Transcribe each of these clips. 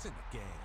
points in the game.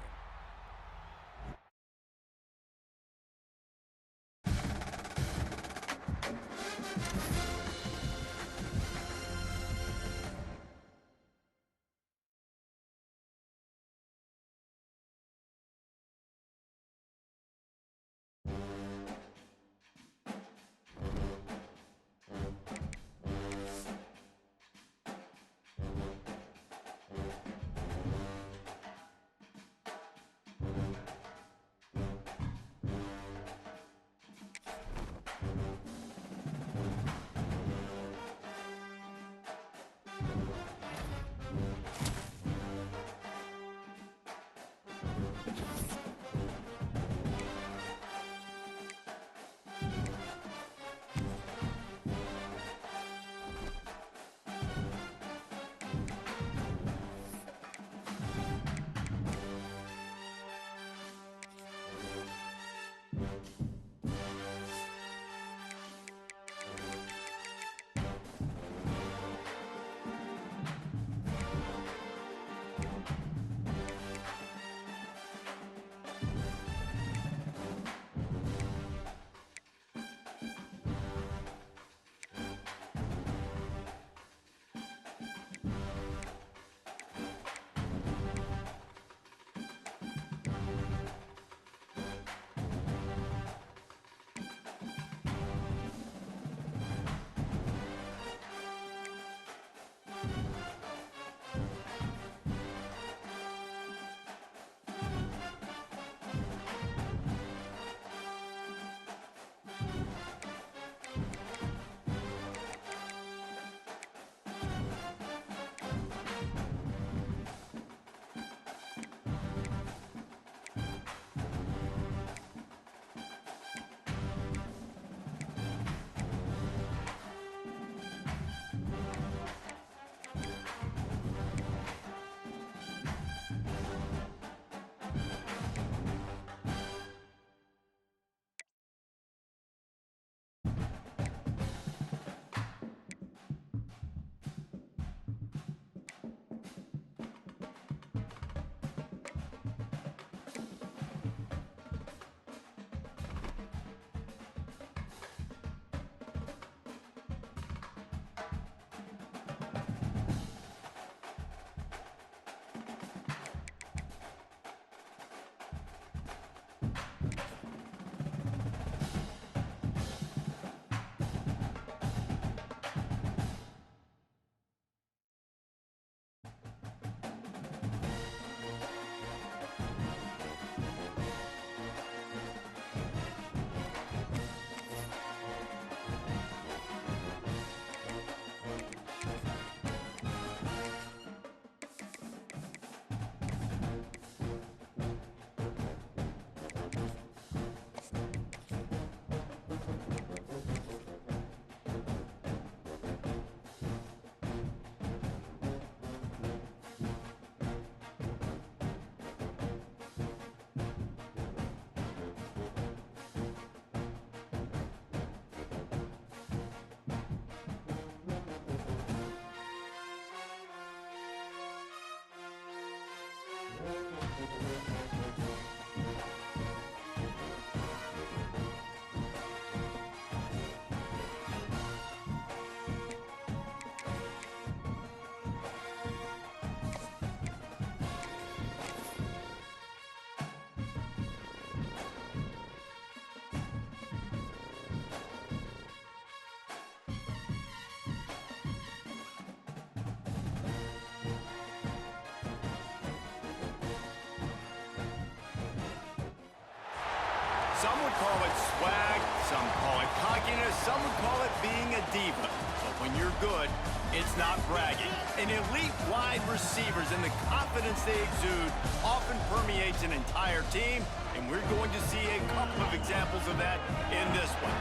Some would call it swag, some call it cockiness, some would call it being a diva. But when you're good, it's not bragging. An elite wide receivers and the confidence they exude often permeates an entire team, and we're going to see a couple of examples of that in this one.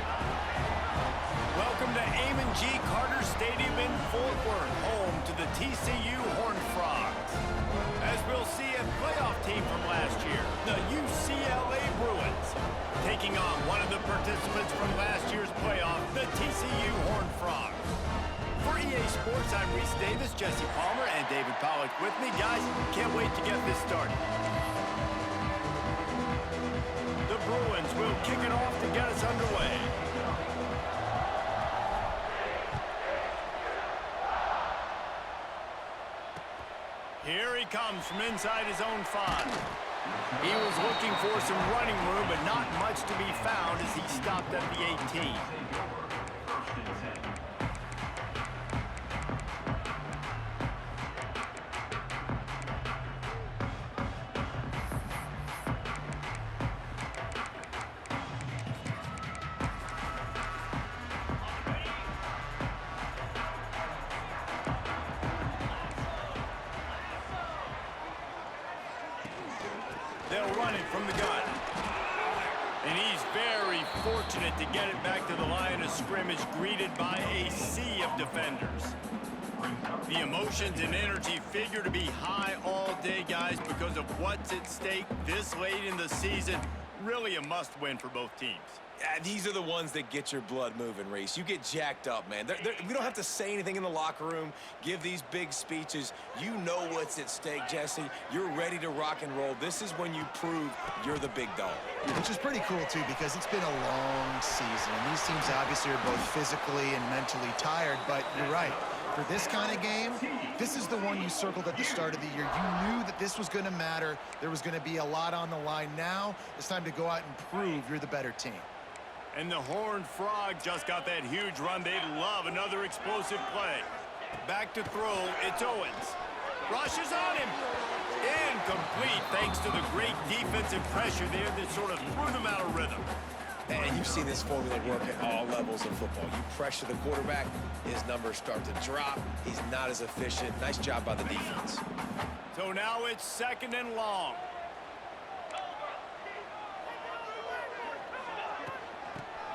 Welcome to Amon G. Carter Stadium in Fort Worth, home to the TCU Horned Frogs. As we'll see a playoff team from last year, the UCLA Bruins, taking on one of the participants from last year's playoff, the TCU Horned Frogs. For EA Sports. I'm Reese Davis, Jesse Palmer, and David Pollack with me. Guys, can't wait to get this started. The Bruins will kick it off to get us underway. Here he comes from inside his own 5. He was looking for some running room, but not much to be found as he stopped at the 18. They'll run it from the gun. And he's very fortunate to get it back to the line of scrimmage, greeted by a sea of defenders. The emotions and energy figure to be high all day, guys, because of what's at stake this late in the season. Really a must-win for both teams. Yeah, these are the ones that get your blood moving, Reese. You get jacked up, man. We don't have to say anything in the locker room, give these big speeches. You know what's at stake, Jesse. You're ready to rock and roll. This is when you prove you're the big dog. Which is pretty cool, too, because it's been a long season. And these teams obviously are both physically and mentally tired, but you're right. For this kind of game, this is the one you circled at the start of the year. You knew that this was going to matter. There was going to be a lot on the line. Now it's time to go out and prove you're the better team. And the Horned Frog just got that huge run. They'd love another explosive play. Back to throw, it's Owens. Rushes on him. Incomplete, thanks to the great defensive pressure there that sort of threw them out of rhythm. And you've seen this formula work at all levels of football. You pressure the quarterback, his numbers start to drop. He's not as efficient. Nice job by the defense. So now it's 2nd and long.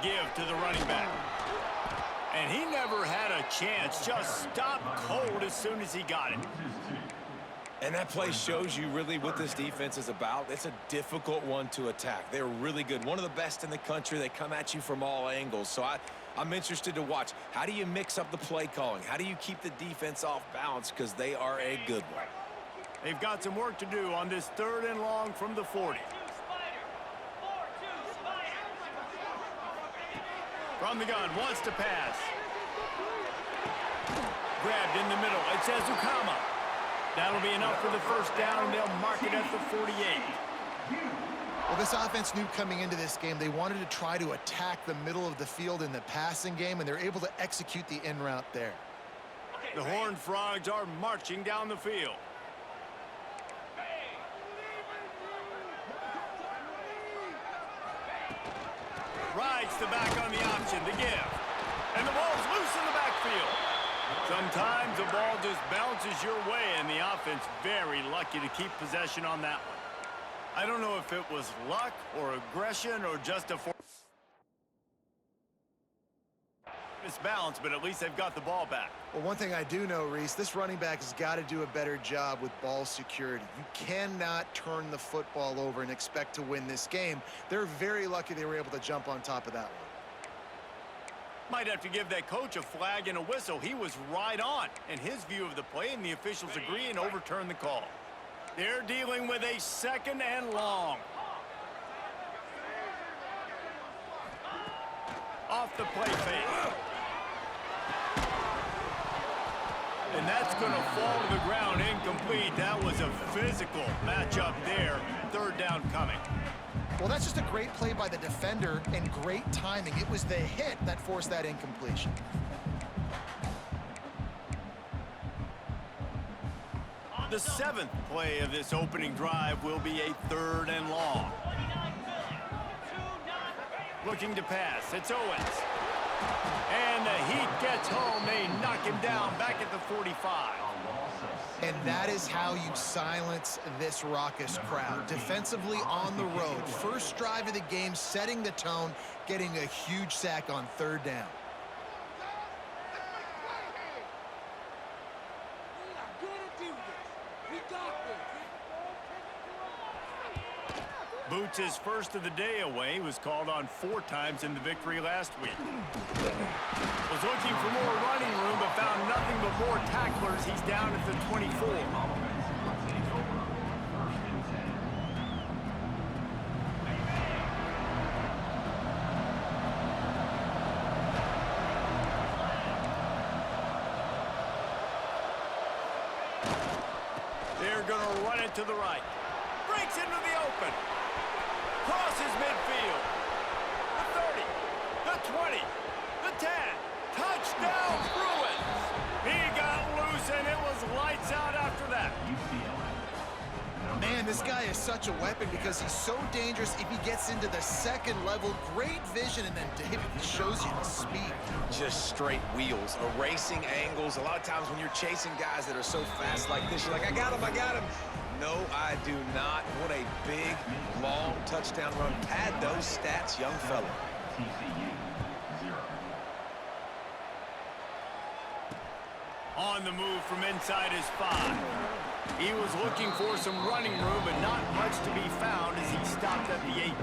Give to the running back. And he never had a chance. Just stopped cold as soon as he got it. And that play shows you really what this defense is about. It's a difficult one to attack. They're really good. One of the best in the country. They come at you from all angles. So I'm interested to watch. How do you mix up the play calling? How do you keep the defense off balance? Because they are a good one. They've got some work to do on this 3rd and long from the 40. From the gun, wants to pass. Grabbed in the middle. It's Ezukama. That'll be enough for the 1st down, and they'll mark it at the 48. Well, this offense knew coming into this game they wanted to try to attack the middle of the field in the passing game, and they're able to execute the in route there. The Horned Frogs are marching down the field. Rides the back on the option, the give. And the ball's loose in the backfield. Sometimes the ball just bounces your way, and the offense very lucky to keep possession on that one. I don't know if it was luck or aggression or just a misbalance, but at least they've got the ball back. Well, one thing I do know, Reese, this running back has got to do a better job with ball security. You cannot turn the football over and expect to win this game. They're very lucky they were able to jump on top of that one. Might have to give that coach a flag and a whistle. He was right on in his view of the play, and the officials agree and overturn the call. They're dealing with a 2nd and long. Off the play fake. And that's going to fall to the ground incomplete. That was a physical matchup there. 3rd down coming. Well, that's just a great play by the defender and great timing. It was the hit that forced that incompletion. The 7th play of this opening drive will be a 3rd and long. Looking to pass. It's Owens. And the heat gets home. They knock him down back at the 45. And that is how you silence this raucous crowd. Defensively on the road. First drive of the game, setting the tone, getting a huge sack on 3rd down. Boots his first of the day away. He was called on 4 times in the victory last week. Was looking for more running room, but found nothing but more tacklers. He's down at the 24. They're going to run it to the right. Breaks into the open. Crosses midfield. The 30. The 20. The 10. Touchdown, Bruins. He got loose, and it was lights out after that. Man, this guy is such a weapon because he's so dangerous if he gets into the second level. Great vision, and then David shows you the speed. Just straight wheels, erasing angles. A lot of times when you're chasing guys that are so fast like this, you're like, I got him, I got him. No, I do not. What a big, long touchdown run. Pad those stats, young fella. On the move from inside his 5. He was looking for some running room, but not much to be found as he stopped at the 18.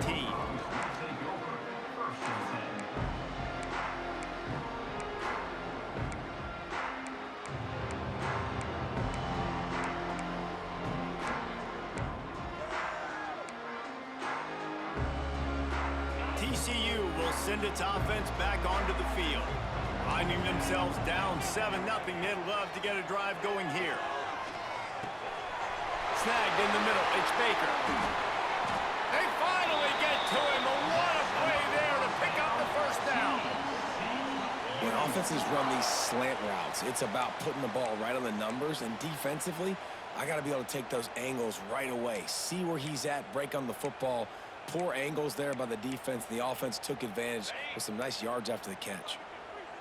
TCU will send its offense back onto the field. Finding themselves down 7-0, they'd love to get a drive going here. Snagged in the middle, it's Baker. They finally get to him, but what a play there to pick up the first down. When offenses run these slant routes, it's about putting the ball right on the numbers, and defensively, I got to be able to take those angles right away. See where he's at, break on the football. Poor angles there by the defense. The offense took advantage with some nice yards after the catch.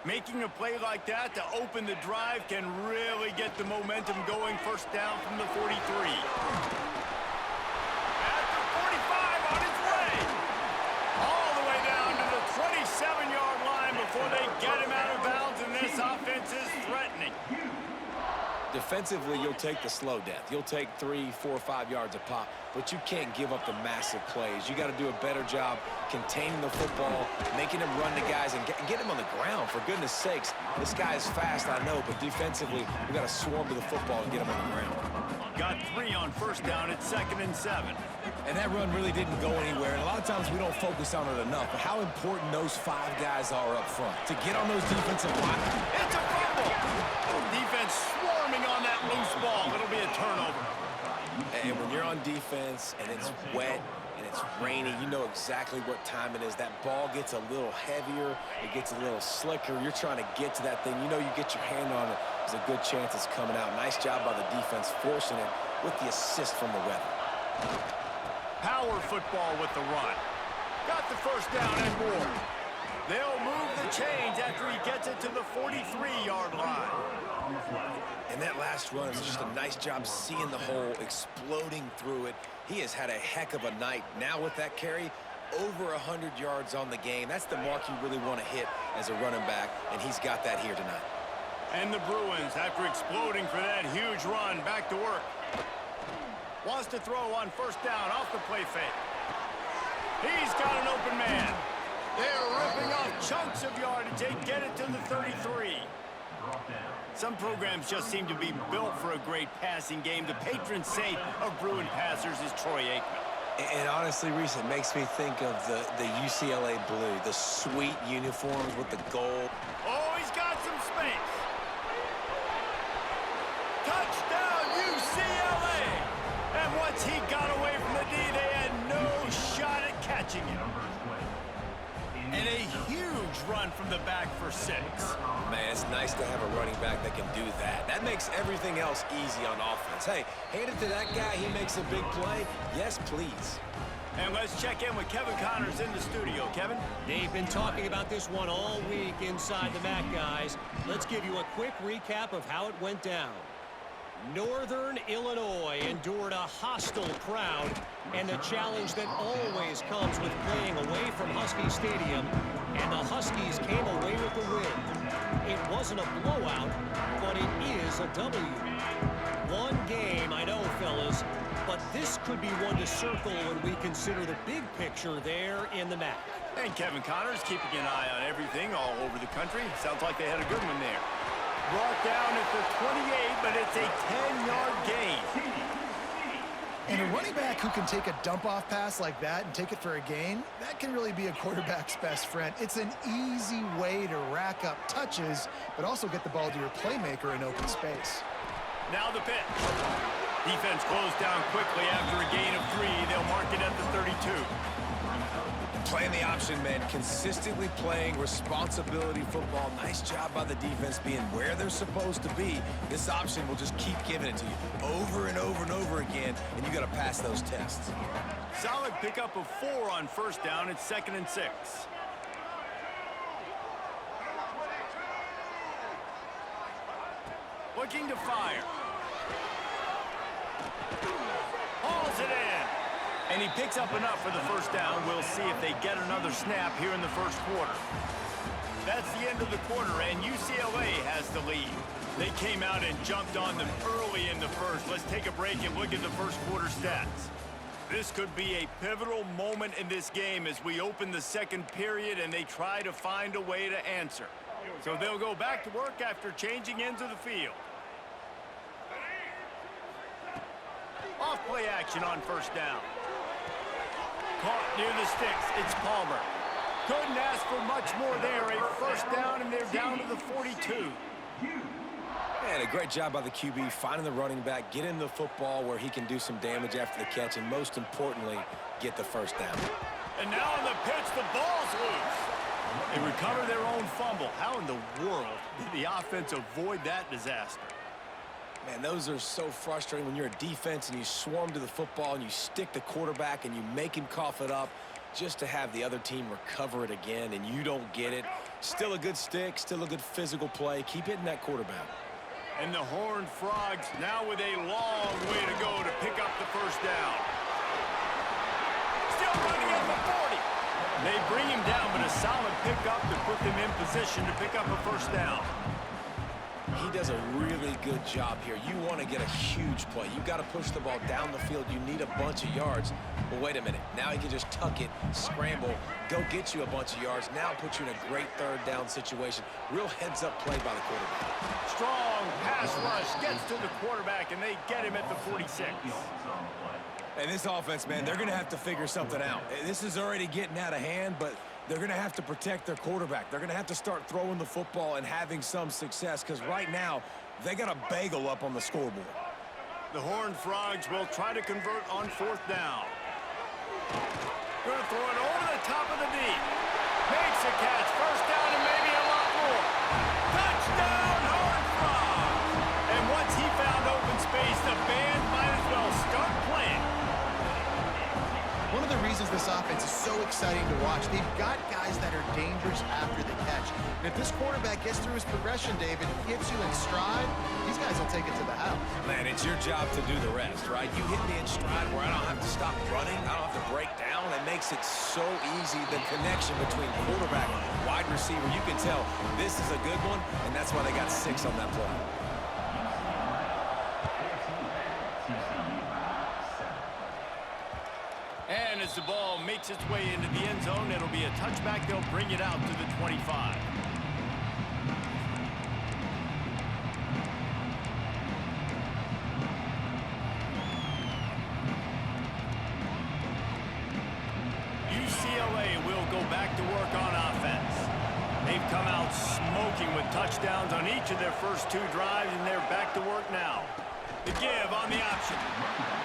Making a play like that to open the drive can really get the momentum going. First down from the 43. At the 45 on his way. All the way down to the 27-yard line before they get him out of bounds, and this offense is threatening. Defensively, you'll take the slow death. You'll take 3, 4, 5 yards a pop, but you can't give up the massive plays. You got to do a better job containing the football, making him run to guys, and get him on the ground. For goodness sakes, this guy is fast, I know, but defensively, we got to swarm to the football and get him on the ground. Got 3 on first down. It's 2nd and 7. And that run really didn't go anywhere, and a lot of times we don't focus on it enough, but how important those 5 guys are up front to get on those defensive line. It's a fumble. Defense swarming on that loose ball. It'll be a turnover. And when you're on defense and it's wet and it's rainy, you know exactly what time it is. That ball gets a little heavier. It gets a little slicker. You're trying to get to that thing. You know you get your hand on it. There's a good chance it's coming out. Nice job by the defense forcing it with the assist from the weather. Power football with the run. Got the first down and more. They'll move the chains after he gets it to the 43-yard line. And that last run is just a nice job seeing the hole, exploding through it. He has had a heck of a night. Now with that carry, over 100 yards on the game. That's the mark you really want to hit as a running back, and he's got that here tonight. And the Bruins, after exploding for that huge run, back to work. Wants to throw on first down off the play fake. He's got an open man. They're ripping off chunks of yardage. They get it to the 33. Some programs just seem to be built for a great passing game. The patron saint of Bruin passers is Troy Aikman. And honestly, Reese, it makes me think of the UCLA blue, the sweet uniforms with the gold. Oh, he's got some space. Touchdown, UCLA! And once he got away from the D, they had no shot at catching him. And a huge run from the back for 6. Man, it's nice to have a running back that can do that. That makes everything else easy on offense. Hey, hand it to that guy, he makes a big play. Yes, please. And let's check in with Kevin Connors in the studio. Kevin? They've been talking about this one all week inside the MAC, guys. Let's give you a quick recap of how it went down. Northern Illinois endured a hostile crowd and the challenge that always comes with playing away from Husky Stadium, and the Huskies came away with the win. It wasn't a blowout, but it is a W. One game, I know, fellas, but this could be one to circle when we consider the big picture there in the MAC. And Kevin Connors keeping an eye on everything all over the country. Sounds like they had a good one there. Brought down at the 28, but it's a 10-yard gain. And a running back who can take a dump-off pass like that and take it for a gain, that can really be a quarterback's best friend. It's an easy way to rack up touches, but also get the ball to your playmaker in open space. Now the pitch. Defense closed down quickly after a gain of 3. They'll mark it at the 32. Playing the option, man, consistently playing responsibility football. Nice job by the defense being where they're supposed to be. This option will just keep giving it to you over and over and over again, and you got to pass those tests. Solid pickup of 4 on first down. It's 2nd and 6. Looking to fire. Hauls it in. And he picks up enough for the first down. We'll see if they get another snap here in the first quarter. That's the end of the quarter, and UCLA has the lead. They came out and jumped on them early in the first. Let's take a break and look at the first quarter stats. This could be a pivotal moment in this game as we open the second period and they try to find a way to answer. So they'll go back to work after changing into the field. Off play action on first down. Caught near the sticks. It's Palmer. Couldn't ask for much more there. A first down, and they're down to the 42. And a great job by the QB finding the running back, getting the football where he can do some damage after the catch, and most importantly, get the first down. And now on the pitch, the ball's loose. They recover their own fumble. How in the world did the offense avoid that disaster? Man, those are so frustrating when you're a defense and you swarm to the football and you stick the quarterback and you make him cough it up just to have the other team recover it again and you don't get it. Still a good stick, still a good physical play. Keep hitting that quarterback. And the Horned Frogs now with a long way to go to pick up the first down. Still running at the 40. They bring him down, but a solid pickup to put them in position to pick up a first down. He does a really good job here. You want to get a huge play. You got to push the ball down the field. You need a bunch of yards. Well, wait a minute. Now he can just tuck it, scramble, go get you a bunch of yards. Now put you in a great third down situation. Real heads-up play by the quarterback. Strong pass rush gets to the quarterback, and they get him at the 46. And this offense, man, they're going to have to figure something out. This is already getting out of hand, but they're going to have to protect their quarterback. They're going to have to start throwing the football and having some success because right now they got a bagel up on the scoreboard. The Horned Frogs will try to convert on fourth down. Going to throw it over the top of the deep. Makes a catch. First down and maybe a lot more. Touchdown, Horned Frogs! And once he found open space, the band might as well start playing. One of the reasons this offense is so exciting to watch, they've got guys that are dangerous after the catch. And if this quarterback gets through his progression, David, gets you in stride, these guys will take it to the house. Man, it's your job to do the rest, right? You hit me in stride where I don't have to stop running. I don't have to break down. It makes it so easy, the connection between quarterback and wide receiver. You can tell this is a good one, and that's why they got 6 on that play. And as the ball makes its way into the end zone, it'll be a touchback. They'll bring it out to the 25. UCLA will go back to work on offense. They've come out smoking with touchdowns on each of their first 2 drives, and they're back to work now. The give on the option.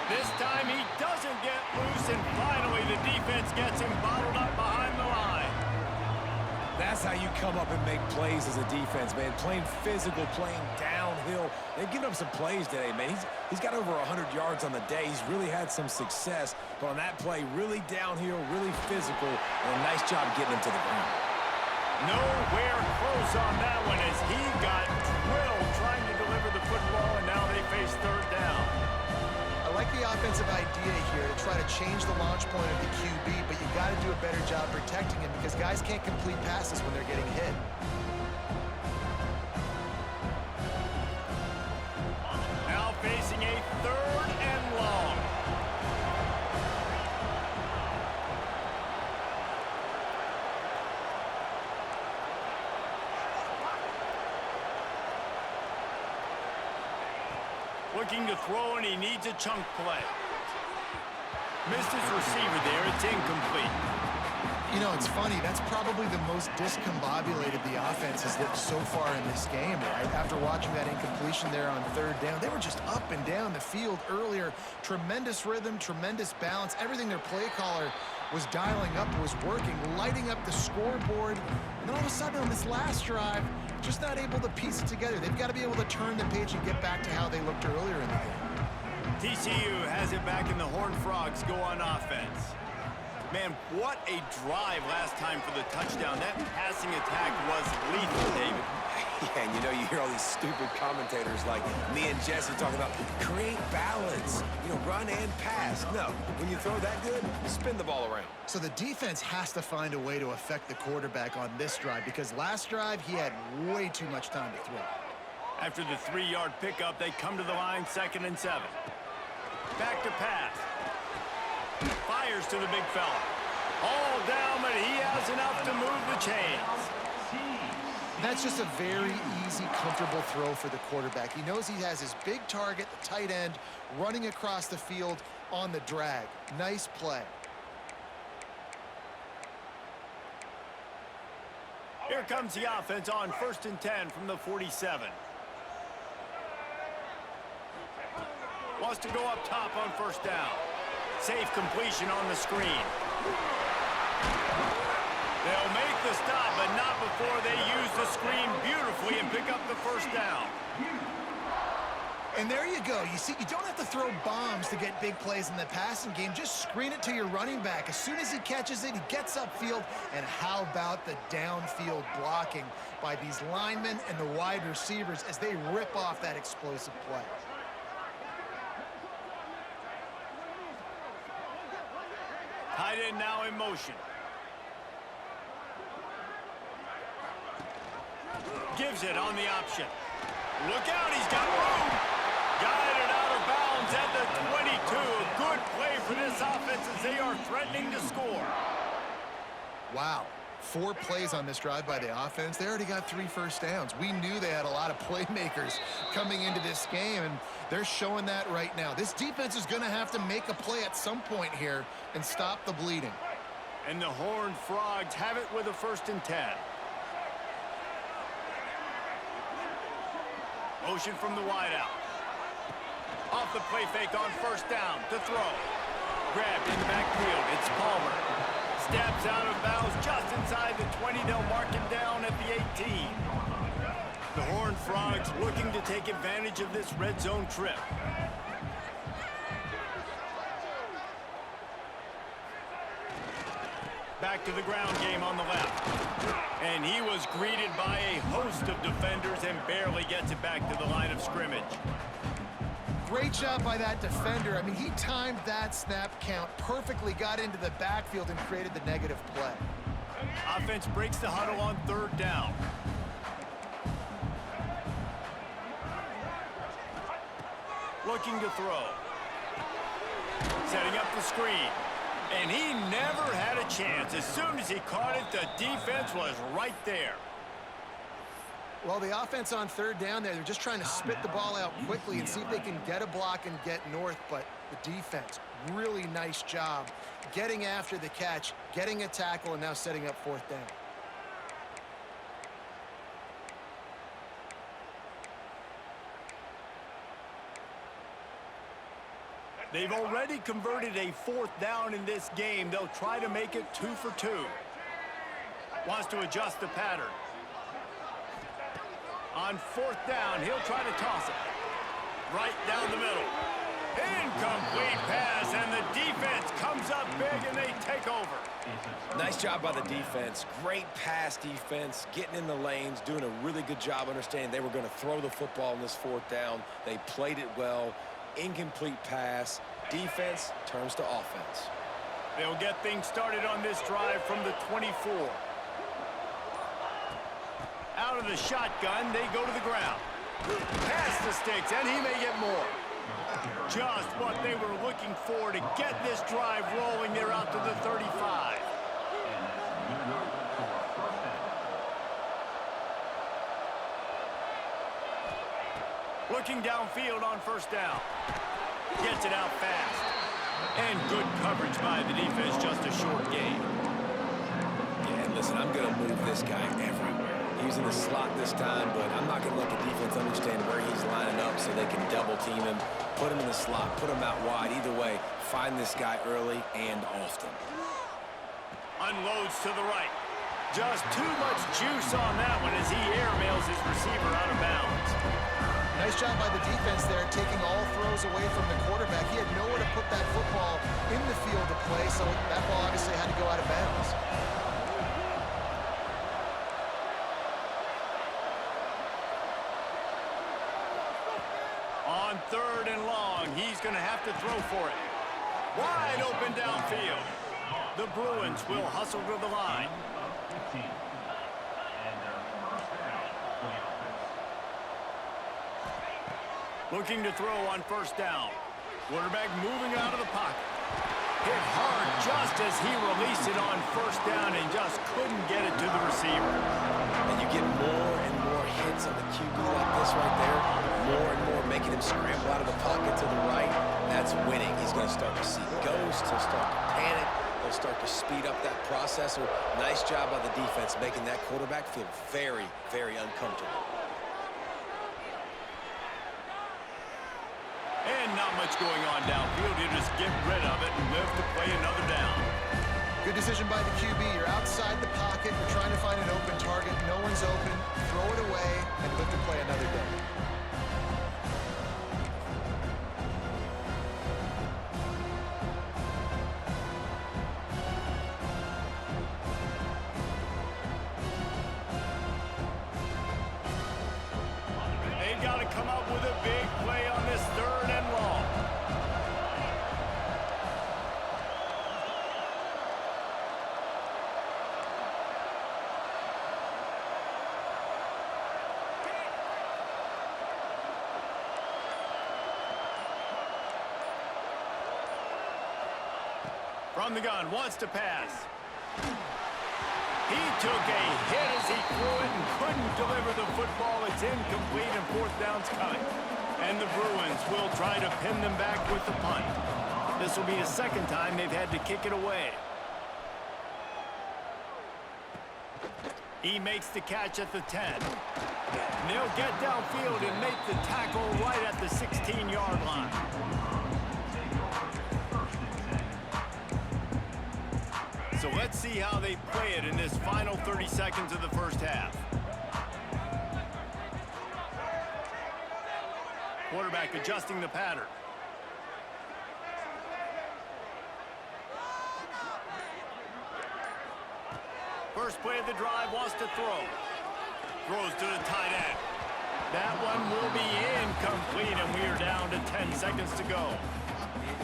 This time he doesn't get loose, and finally the defense gets him bottled up behind the line. That's how you come up and make plays as a defense, man. Playing physical, playing downhill. They've given up some plays today, man. He's got over 100 yards on the day. He's really had some success. But on that play, really downhill, really physical, and a nice job getting him to the ground. Nowhere close on that one as he got drilled trying to deliver the football, and now they face third down. I like the offensive idea here to try to change the launch point of the QB, but you got to do a better job protecting him because guys can't complete passes when they're getting hit. Now facing a third and long. Looking to throw, and he needs a chunk play. Missed his receiver there. It's incomplete. You know, it's funny. That's probably the most discombobulated the offense has looked so far in this game, right? After watching that incompletion there on third down, they were just up and down the field earlier. Tremendous rhythm, tremendous balance. Everything their play caller was dialing up was working, lighting up the scoreboard. And then all of a sudden on this last drive, just not able to piece it together. They've got to be able to turn the page and get back to how they looked earlier in the game. TCU has it back, and the Horned Frogs go on offense. Man, what a drive last time for the touchdown. That passing attack was lethal, David. Yeah, and you know, you hear all these stupid commentators like me and Jesse talking about create balance, you know, run and pass. No, when you throw that good, spin the ball around. So the defense has to find a way to affect the quarterback on this drive because last drive he had way too much time to throw. After the 3-yard pickup, they come to the line, 2nd and 7. Back to pass. Fires to the big fella. All down, but he has enough to move the chains. That's just a very easy, comfortable throw for the quarterback. He knows he has his big target, the tight end, running across the field on the drag. Nice play. Here comes the offense on 1st and 10 from the 47. Wants to go up top on 1st down. Safe completion on the screen. They'll make the stop, but not before they use the screen beautifully and pick up the 1st down. And there you go. You see, you don't have to throw bombs to get big plays in the passing game. Just screen it to your running back. As soon as he catches it, he gets upfield. And how about the downfield blocking by these linemen and the wide receivers as they rip off that explosive play? Tight end now in motion. Gives it on the option. Look out, he's got room. Guided out of bounds at the 22. A good play for this offense as they are threatening to score. Wow. 4 plays on this drive by the offense. They already got 3 first downs. We knew they had a lot of playmakers coming into this game, and they're showing that right now. This defense is going to have to make a play at some point here and stop the bleeding. And the Horned Frogs have it with a 1st and 10. Motion from the wideout. Off the play fake on 1st down to throw. Grabbed in the backfield. It's Palmer. Steps out of bounds just inside the 20. They'll mark him down at the 18. The Horned Frogs looking to take advantage of this red zone trip. Back to the ground game on the left. And he was greeted by a host of defenders and barely gets it back to the line of scrimmage. Great job by that defender. I mean, he timed that snap count perfectly, got into the backfield and created the negative play. Offense breaks the huddle on 3rd down. Looking to throw. Setting up the screen. And he never had a chance. As soon as he caught it, the defense was right there. Well, the offense on 3rd down there, they're just trying to spit the ball out quickly and see if they can get a block and get north. But the defense, really nice job getting after the catch, getting a tackle, and now setting up 4th down. They've already converted a 4th down in this game. They'll try to make it 2 for 2. Wants to adjust the pattern. On 4th down, he'll try to toss it. Right down the middle. Incomplete pass, and the defense comes up big, and they take over. Nice job by the defense. Great pass defense, getting in the lanes, doing a really good job understanding they were going to throw the football in this 4th down. They played it well. Incomplete pass. Defense turns to offense. They'll get things started on this drive from the 24. Out of the shotgun, they go to the ground. Pass the sticks, and he may get more. Just what they were looking for to get this drive rolling. They're out to the 35. Looking downfield on first down. Gets it out fast. And good coverage by the defense, just a short gain. Yeah, and listen, I'm going to move this guy everywhere. He's in the slot this time, but I'm not going to let the defense understand where he's lining up so they can double team him, put him in the slot, put him out wide. Either way, find this guy early and often. Unloads to the right. Just too much juice on that one as he airmails his receiver out of bounds. Nice job by the defense there, taking all throws away from the quarterback. He had nowhere to put that football in the field to play, so that ball obviously had to go out of bounds. On 3rd and long, he's going to have to throw for it. Wide open downfield. The Bruins will hustle to the line. Looking to throw on first down. Quarterback moving out of the pocket. Hit hard just as he released it on first down and just couldn't get it to the receiver. And you get more and more hits on the QB like this right there. More and more making him scramble out of the pocket to the right. That's winning. He's going to start to see ghosts. He'll start to panic. He'll start to speed up that process. So nice job by the defense making that quarterback feel very, very uncomfortable. And not much going on downfield. You just get rid of it and live to play another down. Good decision by the QB. You're outside the pocket. You're trying to find an open target. No one's open. Throw it away and live to play another down. They've got to come up with a big play on this 3rd and long. From the gun, wants to pass. He took a hit as he threw it and couldn't deliver the football. It's incomplete and 4th down's coming. And the Bruins will try to pin them back with the punt. This will be the 2nd time they've had to kick it away. He makes the catch at the 10. And they'll get downfield and make the tackle right at the 16-yard line. So let's see how they play it in this final 30 seconds of the first half. Quarterback adjusting the pattern. First play of the drive, wants to throw. Throws to the tight end. That one will be incomplete, and we are down to 10 seconds to go.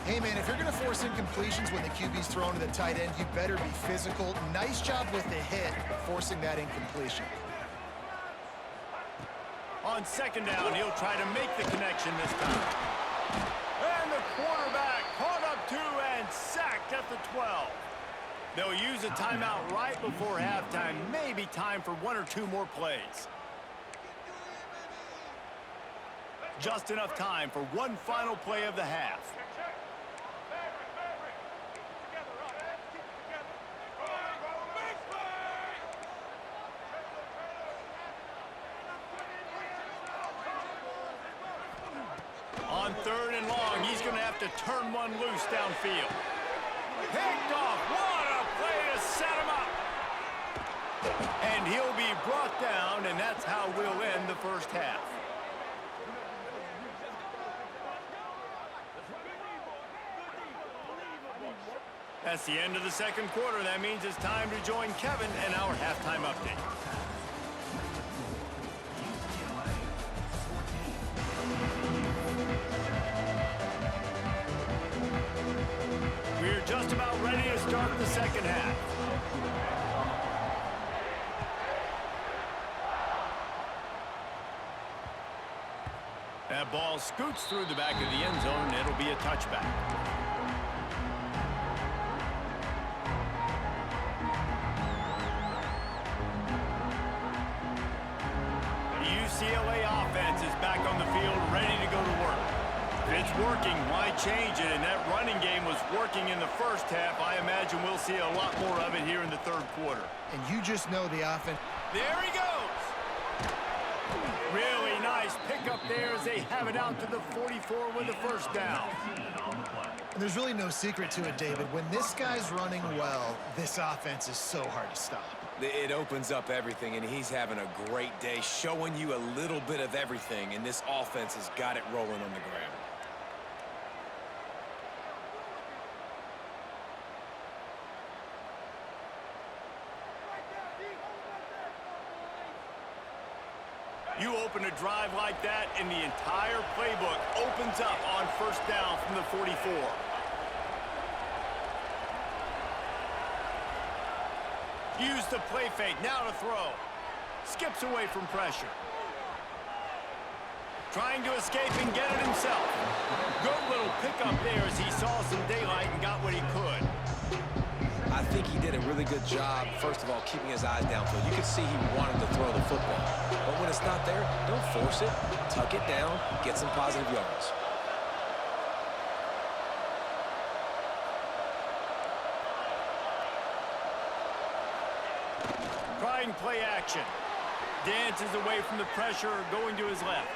Hey, man, if you're going to force incompletions when the QB's thrown to the tight end, you better be physical. Nice job with the hit, forcing that incompletion. On 2nd down, he'll try to make the connection this time. And the quarterback caught up to and sacked at the 12. They'll use a timeout right before halftime. Maybe time for 1 or 2 more plays. Just enough time for one final play of the half. On 3rd and long, he's going to have to turn one loose downfield. Picked off. What a play to set him up. And he'll be brought down, and that's how we'll end the first half. That's the end of the 2nd quarter. That means it's time to join Kevin and our halftime update. We're just about ready to start the 2nd half. That ball scoots through the back of the end zone, and it'll be a touchback. The UCLA offense is back on the field, ready it's working, why change it? And that running game was working in the first half. I imagine we'll see a lot more of it here in the third quarter. And you just know the offense. There he goes. Really nice pickup there as they have it out to the 44 with a first down. And there's really no secret to it, David. When this guy's running well, this offense is so hard to stop. It opens up everything, and he's having a great day, showing you a little bit of everything, and this offense has got it rolling on the ground. You open a drive like that, and the entire playbook opens up on first down from the 44. Use the play fake, now to throw. Skips away from pressure. Trying to escape and get it himself. Good little pickup there as he saw some daylight and got what he could. I think he did a really good job, first of all, keeping his eyes downfield. You could see he wanted to throw the football. But when it's not there, don't force it. Tuck it down, get some positive yards. Trying play action. Dances away from the pressure, going to his left.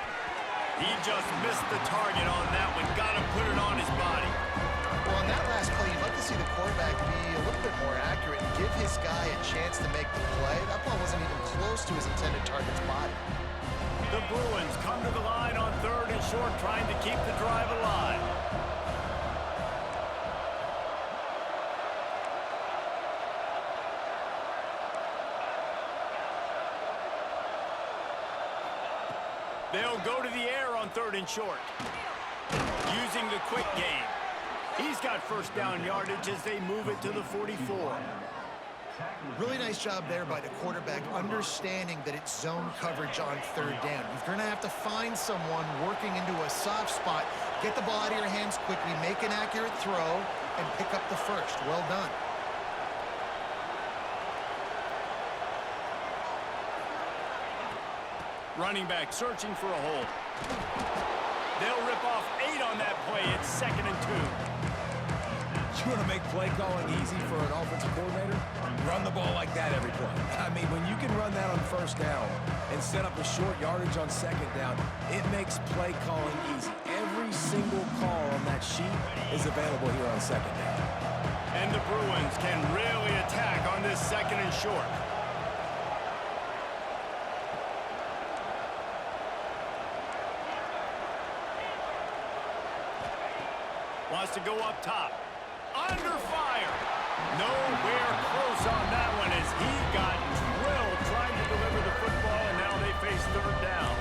He just missed the target on that one. Got to put it on his body. Well, on that last play, you'd like to see the quarterback be a little bit more accurate and give his guy a chance to make the play. That ball wasn't even close to his intended target's body. The Bruins come to the line on third and short, trying to keep the drive alive. They'll go to the air on third and short. Using the quick game. He's got first down yardage as they move it to the 44. Really nice job there by the quarterback, understanding that it's zone coverage on third down. You're going to have to find someone working into a soft spot, get the ball out of your hands quickly, make an accurate throw, and pick up the first. Well done. Running back searching for a hole. They'll rip off 8 on that play. It's 2nd and 2. You want to make play calling easy for an offensive coordinator? Run the ball like that every play. I mean, when you can run that on first down and set up a short yardage on second down, it makes play calling easy. Every single call on that sheet is available here on second down. And the Bruins can really attack on this 2nd and short. Wants to go up top. Under fire. Nowhere close on that one as he got drilled trying to deliver the football, and now they face third down.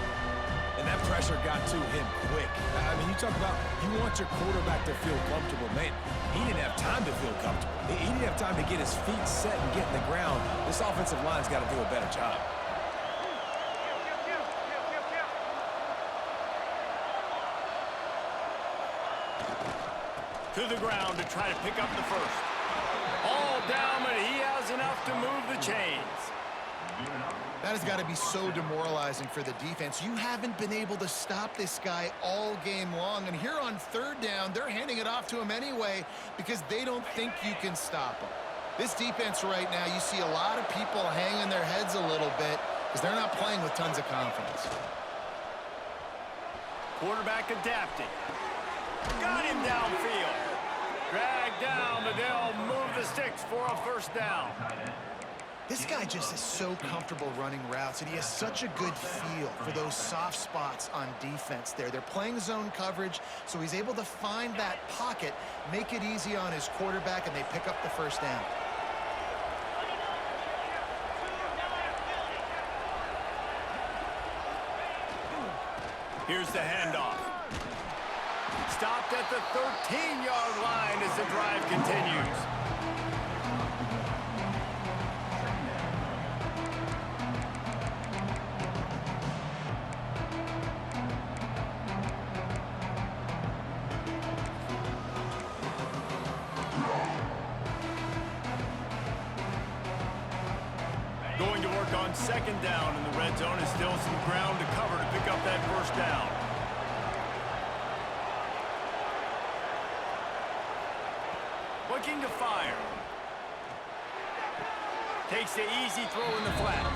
And that pressure got to him quick. I mean, you talk about you want your quarterback to feel comfortable. Man, he didn't have time to feel comfortable. He didn't have time to get his feet set and get in the ground. This offensive line's got to do a better job. To the ground to try to pick up the first. All down, but he has enough to move the chains. That has got to be so demoralizing for the defense. You haven't been able to stop this guy all game long. And here on third down, they're handing it off to him anyway because they don't think you can stop him. This defense right now, you see a lot of people hanging their heads a little bit because they're not playing with tons of confidence. Quarterback adapting. Got him downfield. Dragged down, but they'll move the sticks for a first down. This guy just is so comfortable running routes, and he has such a good feel for those soft spots on defense there. They're playing zone coverage, so he's able to find that pocket, make it easy on his quarterback, and they pick up the first down. Here's the handoff. Stopped at the 13-yard line as the drive continues. Going to work on second down in the red zone, and still some ground to cover to pick up that first down. looking to fire. Takes the easy throw in the flat.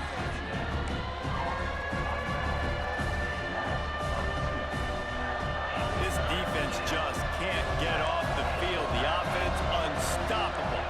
This defense just can't get off the field. The offense unstoppable.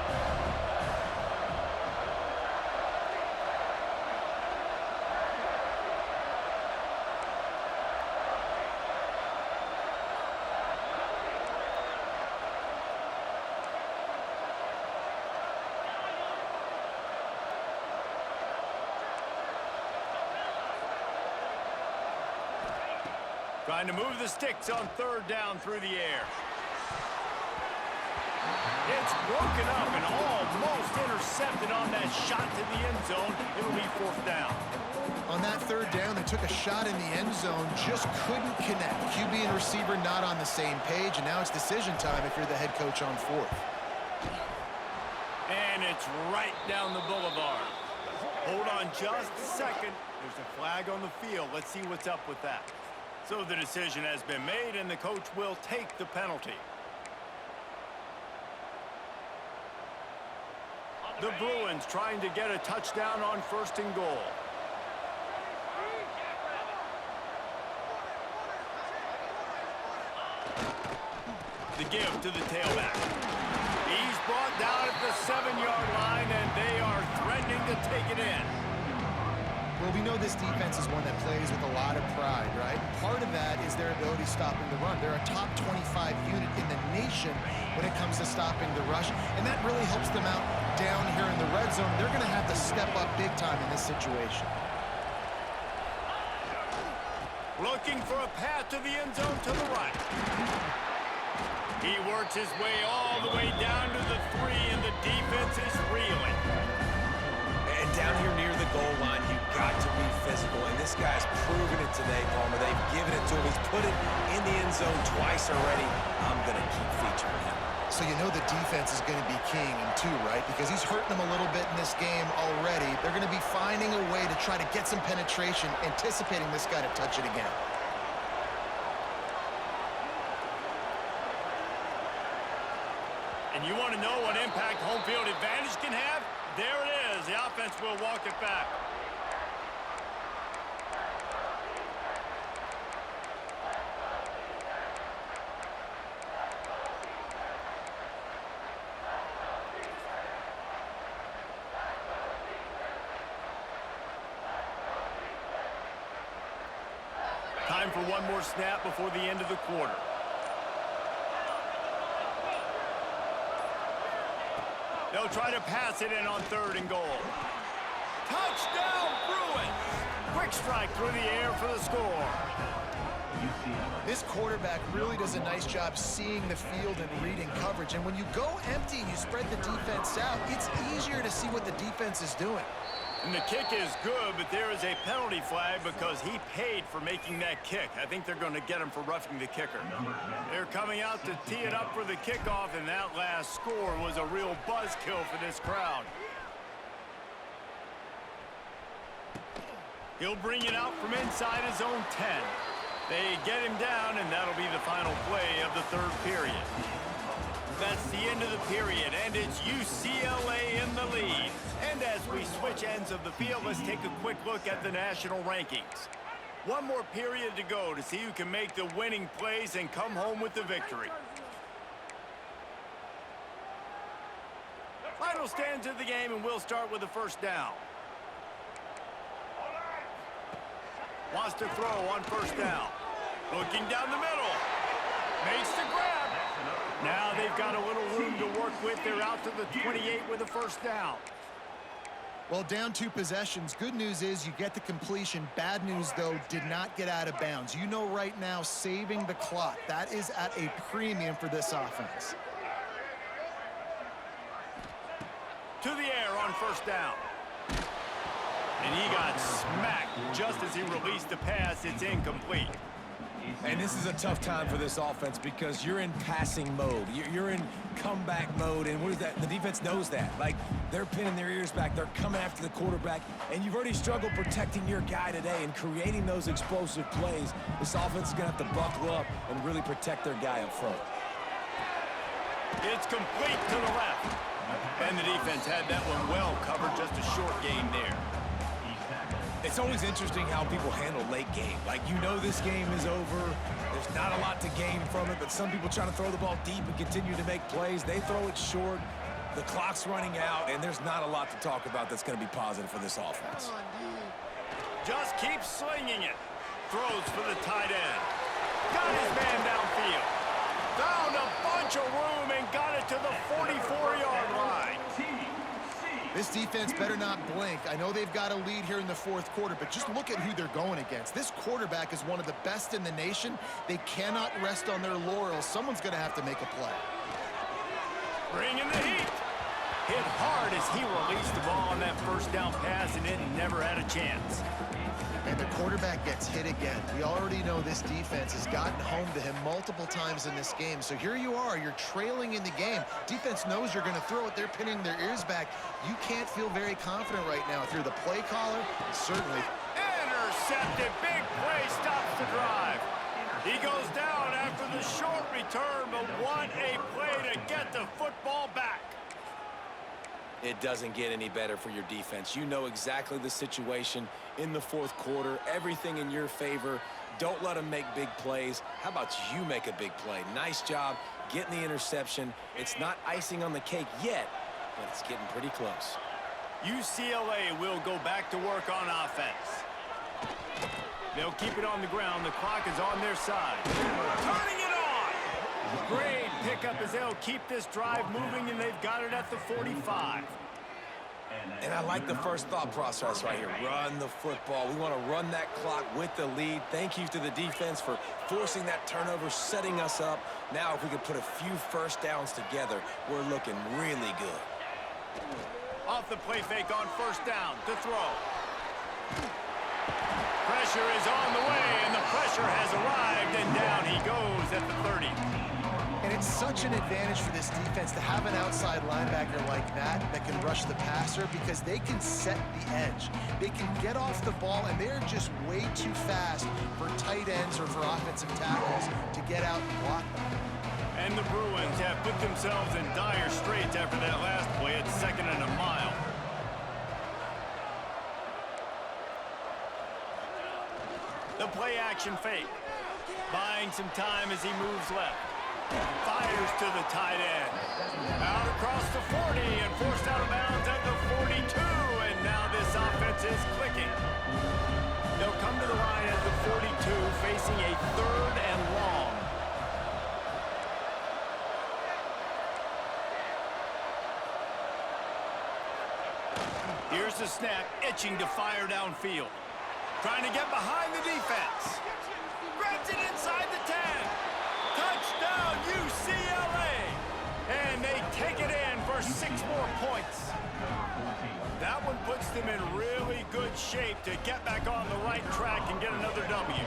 Trying to move the sticks on third down through the air. It's broken up and almost intercepted on that shot to the end zone. It'll be fourth down. On that third down, they took a shot in the end zone, just couldn't connect. QB and receiver not on the same page, and now it's decision time if you're the head coach on fourth. And it's right down the boulevard. Hold on just a second. There's a flag on the field. Let's see what's up with that. So the decision has been made, and the coach will take the penalty. The Bruins trying to get a touchdown on first and goal. The give to the tailback. He's brought down at the 7-yard line, and they are threatening to take it in. Well, we know this defense is one that plays with a lot of pride, right? Part of that is their ability stopping the run. They're a top 25 unit in the nation when it comes to stopping the rush, and that really helps them out down here in the red zone. They're going to have to step up big time in this situation. Looking for a path to the end zone to the right. He works his way all the way down to the 3, and the defense is reeling. And down here near the goal line, you've got to be physical. And this guy's proven it today, Palmer. They've given it to him. He's put it in the end zone twice already. I'm going to keep featuring him. So you know the defense is going to be king in 2, right? Because he's hurting them a little bit in this game already. They're going to be finding a way to try to get some penetration, anticipating this guy to touch it again. And you want to know what impact home field advantage can have? There it is. The offense will walk it back. Time for one more snap before the end of the quarter. They'll try to pass it in on third and goal. Touchdown, Bruins! Quick strike through the air for the score. This quarterback really does a nice job seeing the field and reading coverage. And when you go empty and you spread the defense out, it's easier to see what the defense is doing. And the kick is good, but there is a penalty flag because he paid for making that kick. I think they're going to get him for roughing the kicker. They're coming out to tee it up for the kickoff, and that last score was a real buzzkill for this crowd. He'll bring it out from inside his own 10. They get him down, and that'll be the final play of the third period. That's the end of the period, and it's UCLA in the lead. And as we switch ends of the field, let's take a quick look at the national rankings. One more period to go to see who can make the winning plays and come home with the victory. Final stands of the game, and we'll start with the first down. Wants to throw on first down. Looking down the middle. Makes the grab. Now they've got a little room to work with. They're out to the 28 with a first down. Well, down 2 possessions. Good news is you get the completion. Bad news, though, did not get out of bounds. You know right now, saving the clock. That is at a premium for this offense. To the air on first down. And he got smacked just as he released the pass. It's incomplete. And this is a tough time for this offense because you're in passing mode. You're in comeback mode, and what is that? The defense knows that. Like, they're pinning their ears back. They're coming after the quarterback, and you've already struggled protecting your guy today and creating those explosive plays. This offense is going to have to buckle up and really protect their guy up front. It's complete to the left. And the defense had that one well covered, just a short gain there. It's always interesting how people handle late game. Like, you know this game is over. There's not a lot to gain from it, but some people try to throw the ball deep and continue to make plays. They throw it short. The clock's running out, and there's not a lot to talk about that's going to be positive for this offense. Just keeps slinging it. Throws for the tight end. Got his man downfield. Found a bunch of room and got it to the 44-yard line. This defense better not blink. I know they've got a lead here in the fourth quarter, but just look at who they're going against. This quarterback is one of the best in the nation. They cannot rest on their laurels. Someone's going to have to make a play. Bringing the heat. Hit hard as he released the ball on that first down pass, and it never had a chance. And the quarterback gets hit again. We already know this defense has gotten home to him multiple times in this game. So here you are, you're trailing in the game. Defense knows you're going to throw it. They're pinning their ears back. You can't feel very confident right now. If you're the play caller, certainly. Intercepted. Big play stops the drive. He goes down after the short return, but what a play to get the football back. It doesn't get any better for your defense. You know exactly the situation in the fourth quarter. Everything in your favor. Don't let them make big plays. How about you make a big play? Nice job getting the interception. It's not icing on the cake yet, but it's getting pretty close. UCLA will go back to work on offense. They'll keep it on the ground. The clock is on their side. Turning it on! Great pickup as they'll keep this drive moving, and they've got it at the 45. And I like the first thought process right here. Run the football. We want to run that clock with the lead. Thank you to the defense for forcing that turnover, setting us up. Now, if we could put a few first downs together, we're looking really good. Off the play fake on first down to throw. Pressure is on the way, and the pressure has arrived, and down he goes at the 30. And it's such an advantage for this defense to have an outside linebacker like that can rush the passer, because they can set the edge. They can get off the ball, and they're just way too fast for tight ends or for offensive tackles to get out and block them. And the Bruins have put themselves in dire straits after that last play at 2nd and a mile. The play action fake. Buying some time as he moves left. Fires to the tight end. Out across the 40 and forced out of bounds at the 42. And now this offense is clicking. They'll come to the line at the 42, facing a 3rd and long. Here's the snap, itching to fire downfield. Trying to get behind the defense. Grabs it inside the 10. Touchdown, UCLA! And they take it in for 6 more points. That one puts them in really good shape to get back on the right track and get another W.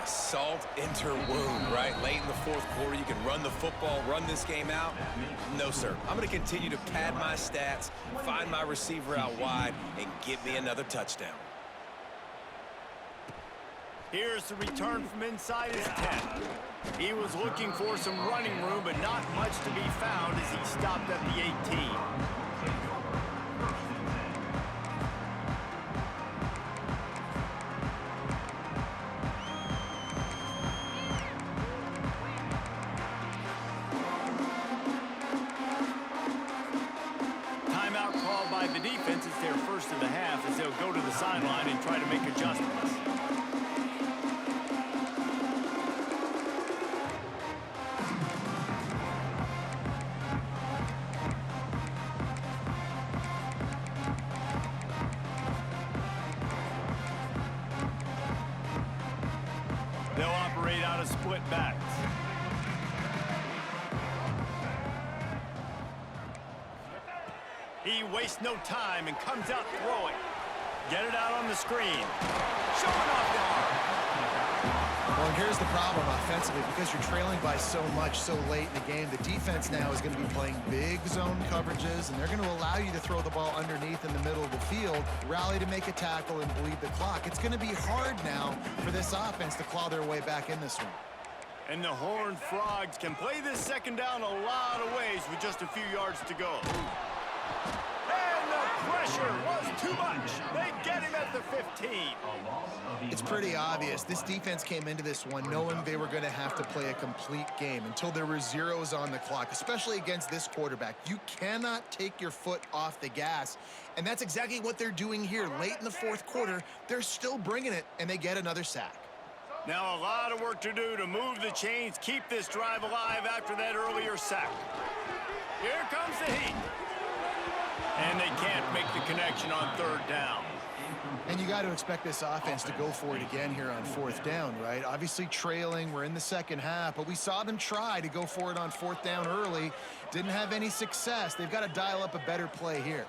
Salt into wound, right? Late in the fourth quarter, you can run the football, run this game out. No, sir. I'm going to continue to pad my stats, find my receiver out wide, and get me another touchdown. Here's the return from inside his 10. He was looking for some running room, but not much to be found as he stopped at the 18. Timeout called by the defense. It's their first of the half as they'll go to the sideline and try to make adjustments. They'll operate out of split backs. He wastes no time and comes out throwing. Get it out on the screen. Showing off the arm. Well, and here's the problem offensively, because you're trailing by so much so late in the game. The defense now is going to be playing big zone coverages, and they're going to allow you to throw the ball underneath in the middle of the field, rally to make a tackle, and bleed the clock. It's going to be hard now for this offense to claw their way back in this one. And the Horned Frogs can play this second down a lot of ways with just a few yards to go. And the pressure was too much. They get him at the 15. It's pretty obvious. This defense came into this one knowing they were going to have to play a complete game until there were zeros on the clock, especially against this quarterback. You cannot take your foot off the gas, and that's exactly what they're doing here. Late in the fourth quarter, they're still bringing it, and they get another sack. Now a lot of work to do to move the chains, keep this drive alive after that earlier sack. Here comes the heat. And they can't make the connection on third down. And you got to expect this offense to go for it again here on fourth down, right? Obviously trailing, we're in the second half, but we saw them try to go for it on fourth down early. Didn't have any success. They've got to dial up a better play here.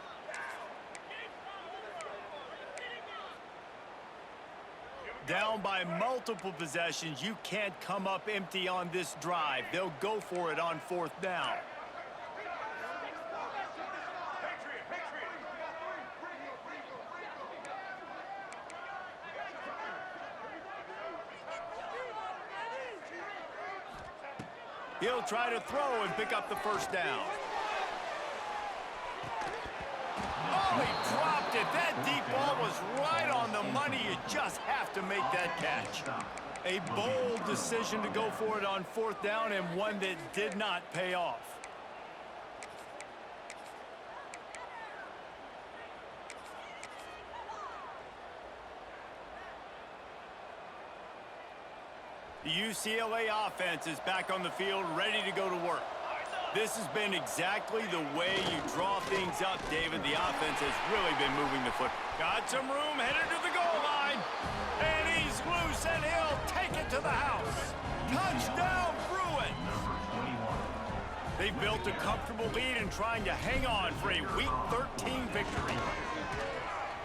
Down by multiple possessions, you can't come up empty on this drive. They'll go for it on fourth down. He'll try to throw and pick up the first down. Oh, he dropped it. That deep ball was right on the money. You just have to make that catch. A bold decision to go for it on fourth down, and one that did not pay off. The UCLA offense is back on the field, ready to go to work. This has been exactly the way you draw things up, David. The offense has really been moving the foot. Got some room, headed to the goal line. And he's loose, and he'll take it to the house. Touchdown, Bruins! They've built a comfortable lead and trying to hang on for a Week 13 victory.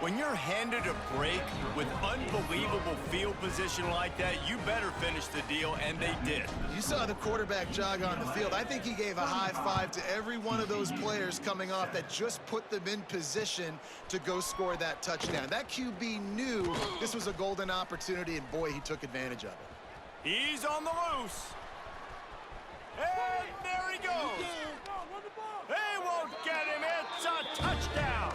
When you're handed a break with unbelievable field position like that, you better finish the deal, and they did. You saw the quarterback jog on the field. I think he gave a high five to every one of those players coming off that just put them in position to go score that touchdown. That QB knew this was a golden opportunity, and boy, he took advantage of it. He's on the loose. And there he goes. They won't get him. It's a touchdown.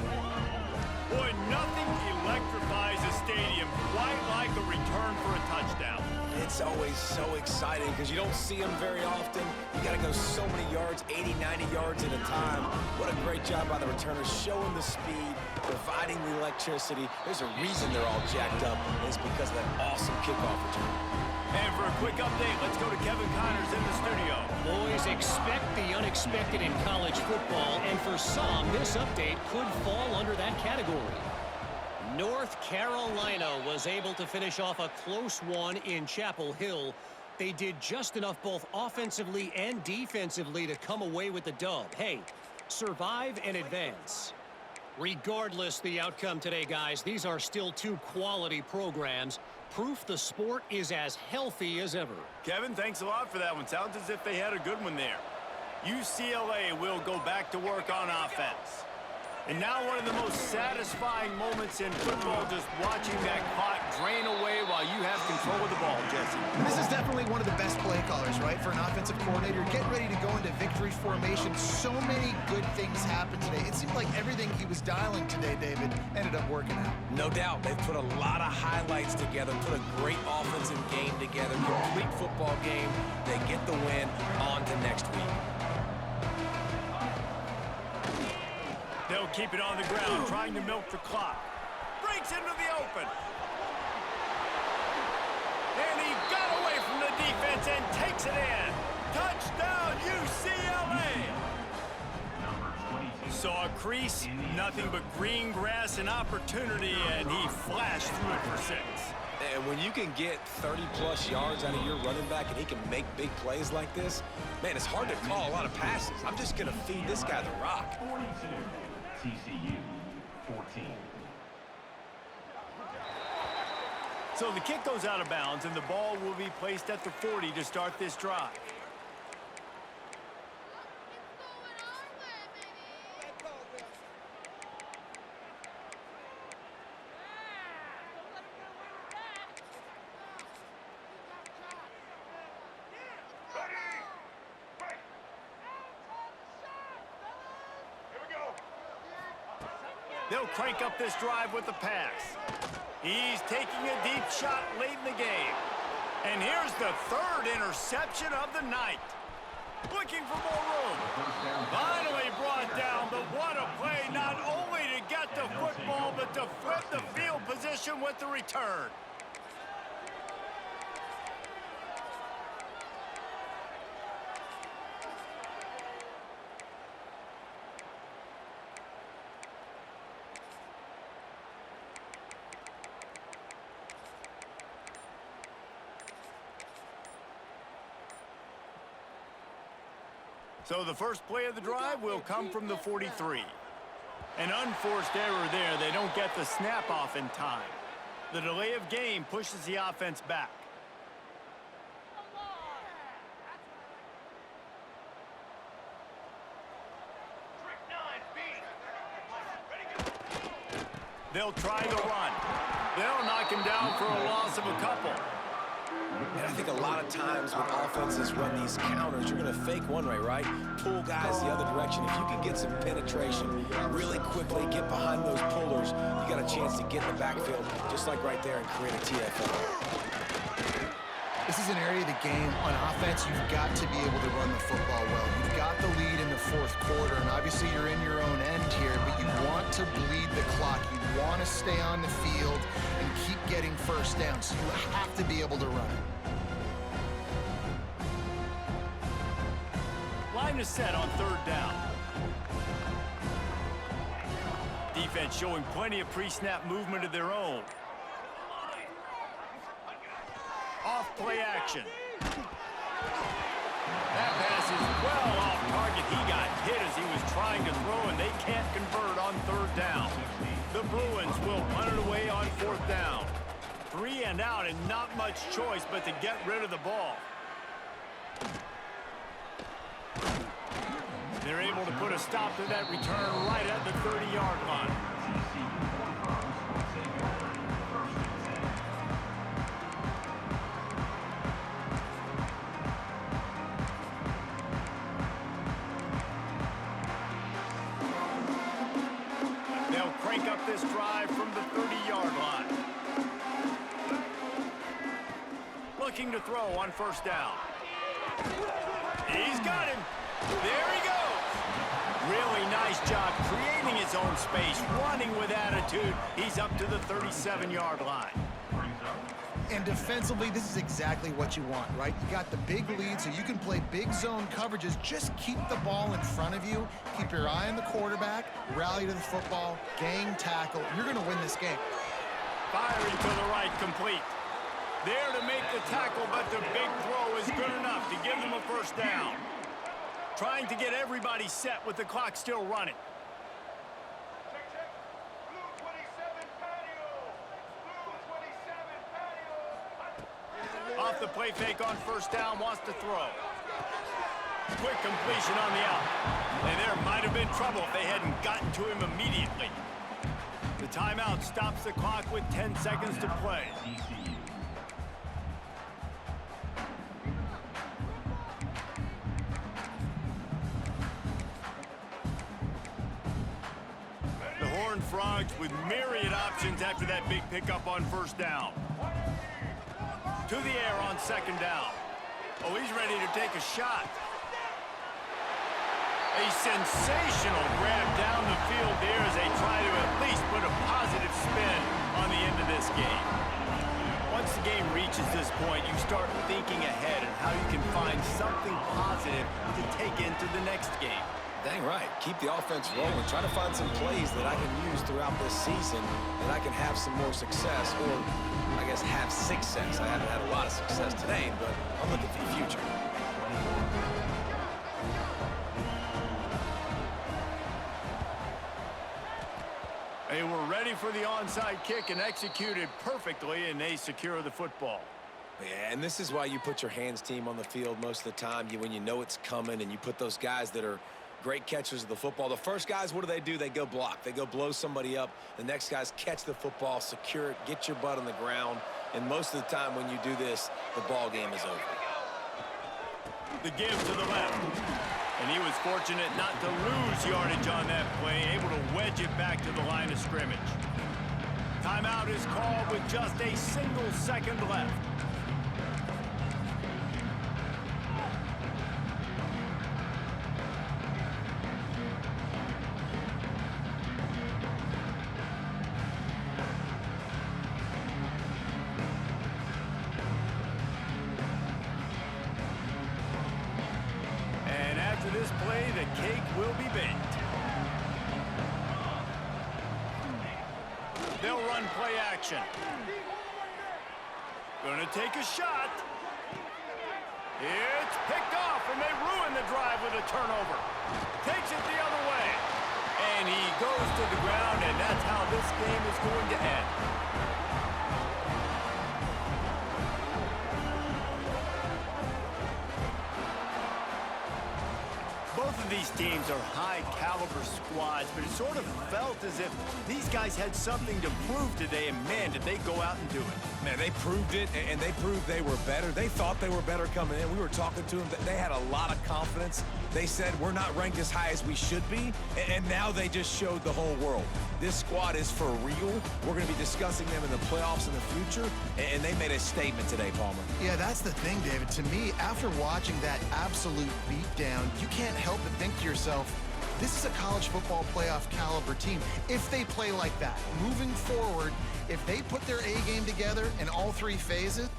Boy, nothing electrifies a stadium quite like a return for a touchdown. It's always so exciting because you don't see them very often. You got to go so many yards, 80, 90 yards at a time. What a great job by the returners, showing the speed, providing the electricity. There's a reason they're all jacked up, and it's because of that awesome kickoff return. And for a quick update, let's go to Kevin Connors in the studio. Boys, expect the unexpected in college football, and for some, this update could fall under that category. North Carolina was able to finish off a close one in Chapel Hill. They did just enough both offensively and defensively to come away with the dub. Hey, survive and advance. Regardless the outcome today, guys, these are still two quality programs. Proof the sport is as healthy as ever. Kevin, thanks a lot for that one. Sounds as if they had a good one there. UCLA will go back to work on offense. And now one of the most satisfying moments in football, just watching that clock drain away while you have control of the ball, Jesse. And this is definitely one of the best play callers, right, for an offensive coordinator. Getting ready to go into victory formation. So many good things happened today. It seemed like everything he was dialing today, David, ended up working out. No doubt. They've put a lot of highlights together, put a great offensive game together, complete football game. They get the win. On to next week. They'll keep it on the ground, trying to milk the clock. Breaks into the open. And he got away from the defense and takes it in. Touchdown, UCLA! Saw a crease, nothing but green grass and opportunity, and he flashed through it for 6. And when you can get 30-plus yards out of your running back and he can make big plays like this, man, it's hard to call a lot of passes. I'm just going to feed this guy the rock. 42, TCU, 14. So the kick goes out of bounds, and the ball will be placed at the 40 to start this drive. They'll crank up this drive with the pass. He's taking a deep shot late in the game. And here's the third interception of the night. Looking for more room. Finally brought down, but what a play, not only to get the football, but to flip the field position with the return. So the first play of the drive will come from the 43. An unforced error there. They don't get the snap off in time. The delay of game pushes the offense back. They'll try the run. They'll knock him down for a loss of a couple. And I think a lot of times when offenses run these counters, you're going to fake one way, right? Pull guys the other direction. If you can get some penetration really quickly, get behind those pullers, you got a chance to get in the backfield, just like right there, and create a TFL. This is an area of the game on offense you've got to be able to run the football well. You've got the lead in the fourth quarter, and obviously you're in your own end here, but you want to bleed the clock. You want to stay on the field and keep getting first down, so you have to be able to run it. Line is set on third down. Defense showing plenty of pre-snap movement of their own. Off play action. That pass is well off target. He got hit as he was trying to throw, and they can't convert on third down. The Bruins will punt it away on fourth down. 3 and out, and not much choice but to get rid of the ball. They're able to put a stop to that return right at the 30-yard line. They'll crank up this drive from the 30-yard line. Looking to throw on first down. He's got him. There he goes. Really nice job creating his own space, running with attitude. He's up to the 37-yard line. And defensively, this is exactly what you want, right? You got the big lead, so you can play big zone coverages. Just keep the ball in front of you. Keep your eye on the quarterback. Rally to the football. Gang tackle. You're going to win this game. Firing to the right, complete. There to make the tackle, but the big throw is good enough to give them a first down. Trying to get everybody set with the clock still running. Off the play fake on first down, wants to throw. Quick completion on the out. And there might have been trouble if they hadn't gotten to him immediately. The timeout stops the clock with 10 seconds to play. The Horned Frogs with myriad options after that big pickup on first down. To the air on second down. Oh, he's ready to take a shot. A sensational grab down the field there as they try to at least put a positive spin on the end of this game. Once the game reaches this point, you start thinking ahead and how you can find something positive to take into the next game. Dang right. Keep the offense rolling. Try to find some plays that I can use throughout this season that I can have some more success, or I guess have success. I haven't had a lot of success today, but I'm looking for the future. They were ready for the onside kick and executed perfectly, and they secure the football. Yeah, and this is why you put your hands team on the field most of the time, when you know it's coming, and you put those guys that are great catchers of the football. The first guys, what do? They go block. They go blow somebody up. The next guys catch the football, secure it, get your butt on the ground. And most of the time when you do this, the ball game is over. The give to the left. And he was fortunate not to lose yardage on that play, able to wedge it back to the line of scrimmage. Timeout is called with just a single second left. And after this play, the cake will be baked. They'll run play action. Gonna take a shot. It's picked off, and they ruin the drive with a turnover. Takes it the other way. And he goes to the ground, and that's how this game is going to end. Both of these teams are high-caliber squads, but it sort of felt as if these guys had something to prove today, and man, did they go out and do it. Man, they proved it, and they proved they were better. They thought they were better coming in. We were talking to them. They had a lot of confidence. They said, we're not ranked as high as we should be, and now they just showed the whole world. This squad is for real. We're going to be discussing them in the playoffs in the future, and they made a statement today, Palmer. Yeah, that's the thing, David. To me, after watching that absolute beatdown, you can't help but think to yourself, this is a college football playoff caliber team. If they play like that, moving forward, if they put their A game together in all three phases,